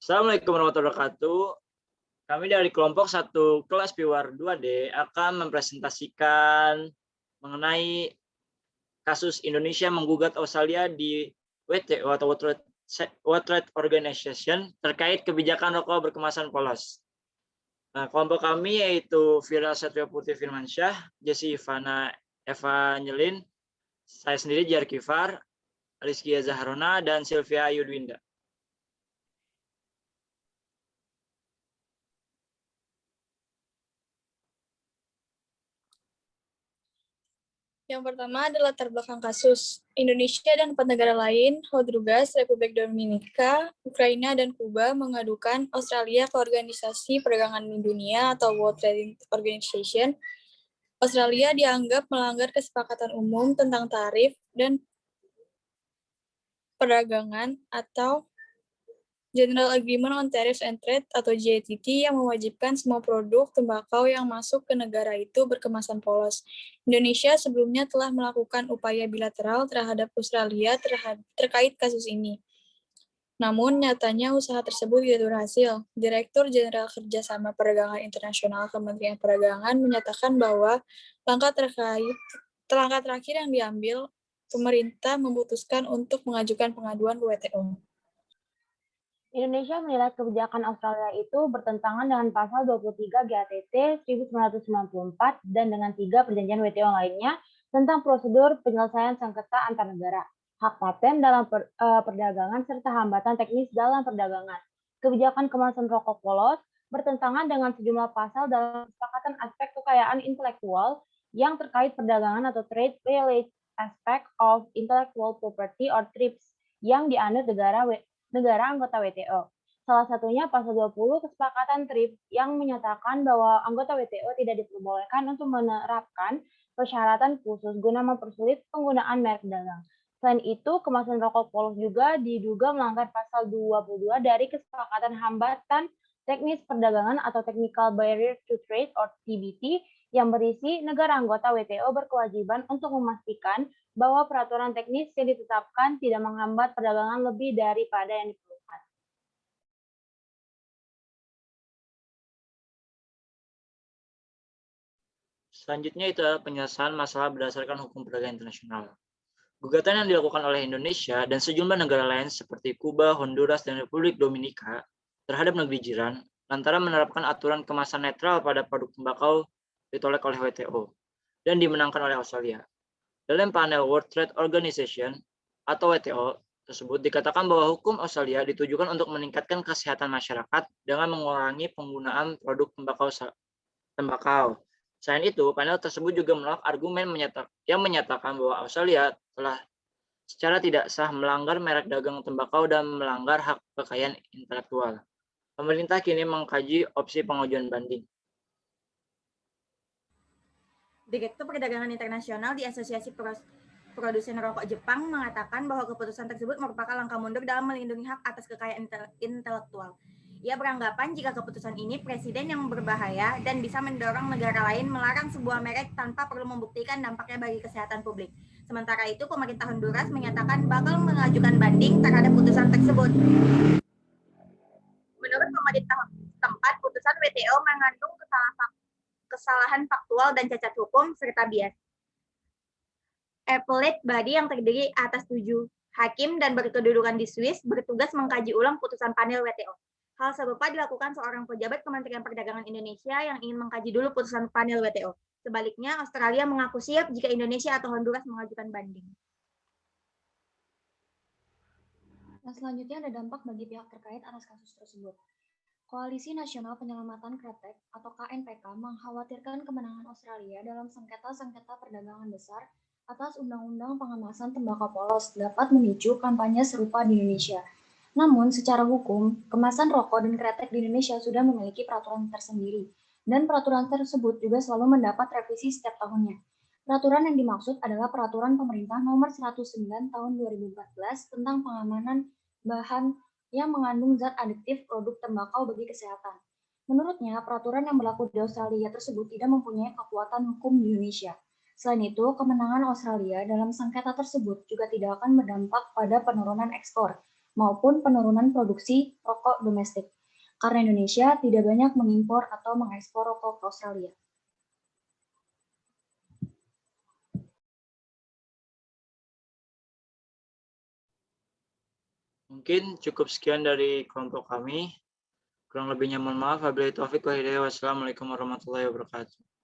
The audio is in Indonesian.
Assalamualaikum warahmatullahi wabarakatuh. Kami dari kelompok 1 kelas Piwar 2D akan mempresentasikan mengenai kasus Indonesia menggugat Australia di WTO atau World Trade Organization terkait kebijakan rokok berkemasan polos. Nah, kelompok kami yaitu Vira Satrio Putri Firmansyah, Jesse Ivana Evangeline, saya sendiri Jar Kifar, Rizkia Zahrona, dan Sylvia Yudwinda. Yang pertama adalah latar belakang kasus. Indonesia dan 4 negara lain, Honduras, Republik Dominika, Ukraina, dan Kuba mengadukan Australia ke Organisasi Perdagangan Dunia atau World Trade Organization. Australia dianggap melanggar kesepakatan umum tentang tarif dan perdagangan atau General Agreement on Tariffs and Trade atau GATT yang mewajibkan semua produk tembakau yang masuk ke negara itu berkemasan polos. Indonesia sebelumnya telah melakukan upaya bilateral terhadap Australia terkait kasus ini. Namun, nyatanya usaha tersebut tidak berhasil. Direktur Jenderal Kerjasama Perdagangan Internasional Kementerian Perdagangan menyatakan bahwa langkah terakhir yang diambil, pemerintah memutuskan untuk mengajukan pengaduan ke WTO. Indonesia menilai kebijakan Australia itu bertentangan dengan pasal 23 GATT 1994 dan dengan 3 perjanjian WTO lainnya tentang prosedur penyelesaian sengketa antar negara, hak paten dalam perdagangan serta hambatan teknis dalam perdagangan. Kebijakan kemasan rokok polos bertentangan dengan sejumlah pasal dalam kesepakatan aspek kekayaan intelektual yang terkait perdagangan atau Trade Related Aspect of Intellectual Property or TRIPS yang dianut negara anggota WTO. Salah satunya pasal 20 kesepakatan TRIPS yang menyatakan bahwa anggota WTO tidak diperbolehkan untuk menerapkan persyaratan khusus guna mempersulit penggunaan merek dagang. Selain itu, kemasan rokok polos juga diduga melanggar pasal 22 dari kesepakatan hambatan teknis perdagangan atau Technical Barrier to Trade or TBT yang berisi negara anggota WTO berkewajiban untuk memastikan bahwa peraturan teknis yang ditetapkan tidak menghambat perdagangan lebih daripada yang diperlukan. Selanjutnya itu adalah penyelesaian masalah berdasarkan hukum perdagangan internasional. Gugatan yang dilakukan oleh Indonesia dan sejumlah negara lain seperti Kuba, Honduras, dan Republik Dominika terhadap negeri jiran lantaran menerapkan aturan kemasan netral pada produk tembakau ditolak oleh WTO dan dimenangkan oleh Australia. Dalam panel World Trade Organization atau WTO tersebut dikatakan bahwa hukum Australia ditujukan untuk meningkatkan kesehatan masyarakat dengan mengurangi penggunaan produk tembakau. Selain itu, panel tersebut juga menolak argumen yang menyatakan bahwa Australia telah secara tidak sah melanggar merek dagang tembakau dan melanggar hak kekayaan intelektual. Pemerintah kini mengkaji opsi pengajuan banding. Direktur Perdagangan Internasional di Asosiasi Produsen Rokok Jepang mengatakan bahwa keputusan tersebut merupakan langkah mundur dalam melindungi hak atas kekayaan intelektual. Ia beranggapan jika keputusan ini presiden yang berbahaya dan bisa mendorong negara lain melarang sebuah merek tanpa perlu membuktikan dampaknya bagi kesehatan publik. Sementara itu, pemerintah Honduras menyatakan bakal mengajukan banding terhadap putusan tersebut. Menurut pemerintah tempat, putusan WTO mengandung kesalahan faktual dan cacat hukum serta bias. Appellate Body yang terdiri atas 7 hakim dan berkedudukan di Swiss bertugas mengkaji ulang putusan panel WTO. Hal serupa dilakukan seorang pejabat Kementerian Perdagangan Indonesia yang ingin mengkaji dulu putusan panel WTO. Sebaliknya, Australia mengaku siap jika Indonesia atau Honduras mengajukan banding. Nah, selanjutnya ada dampak bagi pihak terkait atas kasus tersebut. Koalisi Nasional Penyelamatan Kretek atau KNPK mengkhawatirkan kemenangan Australia dalam sengketa-sengketa perdagangan besar atas Undang-Undang Pengemasan Tembakau Polos dapat memicu kampanye serupa di Indonesia. Namun, secara hukum, kemasan rokok dan kretek di Indonesia sudah memiliki peraturan tersendiri, dan peraturan tersebut juga selalu mendapat revisi setiap tahunnya. Peraturan yang dimaksud adalah Peraturan Pemerintah Nomor 109 Tahun 2014 tentang pengamanan bahan yang mengandung zat adiktif produk tembakau bagi kesehatan. Menurutnya, peraturan yang berlaku di Australia tersebut tidak mempunyai kekuatan hukum di Indonesia. Selain itu, kemenangan Australia dalam sengketa tersebut juga tidak akan berdampak pada penurunan ekspor, maupun penurunan produksi rokok domestik, karena Indonesia tidak banyak mengimpor atau mengekspor rokok ke Australia. Mungkin cukup sekian dari kelompok kami. Kurang lebihnya mohon maaf. Wabillahi taufiq wal hidayah. Wassalamualaikum warahmatullahi wabarakatuh.